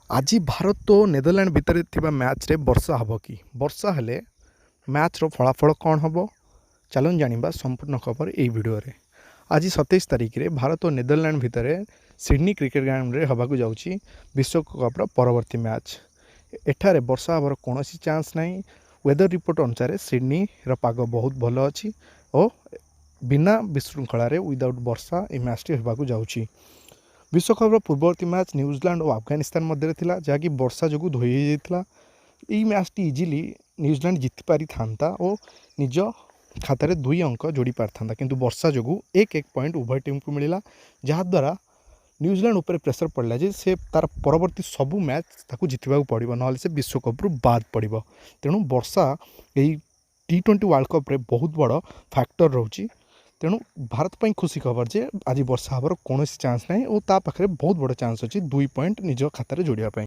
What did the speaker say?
आज भारत और नेदरलैंड भितर थिबा मैच रे वर्षा हब कि वर्षा हेले मैच रो फलाफल कौन हम चलन जानिबा संपूर्ण खबर यही वीडियो रे। आज 27 तारिख रे भारत और नेदरलैंड भितर सिडनी क्रिकेट ग्राउंड रे हवा जाउची विश्वकप परवर्ती मैच। एठारे वर्षा हबार कौन चान्स नहीं। वेदर रिपोर्ट अनुसार सिडनी पाग बहुत भल अच्छी और बिना विशृंखल विदाउट वर्षा ये मैच टी होगा जाउची। विश्वकप पूर्ववर्ती मैच न्यूजीलैंड और अफगानिस्तान मध्य थिला जहाँकि वर्षा जो धोई जाता। यही मैच टी इजिली न्यूजीलैंड जीति पारि था और निज खातार 2 अंक जोड़ी पारि था, किंतु वर्षा जो एक पॉइंट उभय टीम को मिला जहाद्वारा न्यूजीलैंड उपर प्रेसर पड़ा जे से तार परवर्ती सबू मैच ताकू जितवा पड़ो ना से विश्वकप रु बाद पड़ो। तेणु वर्षा यही T20 वर्ल्ड कप रे बहुत बड़ फैक्टर रोची। तेणु भारत पर खुशी खबर जे आज वर्षा हबार कौन चान्स ना और ता पाखे बहुत बड़ चान्स अच्छी 2 पॉइंट निज खातार जोड़ापी।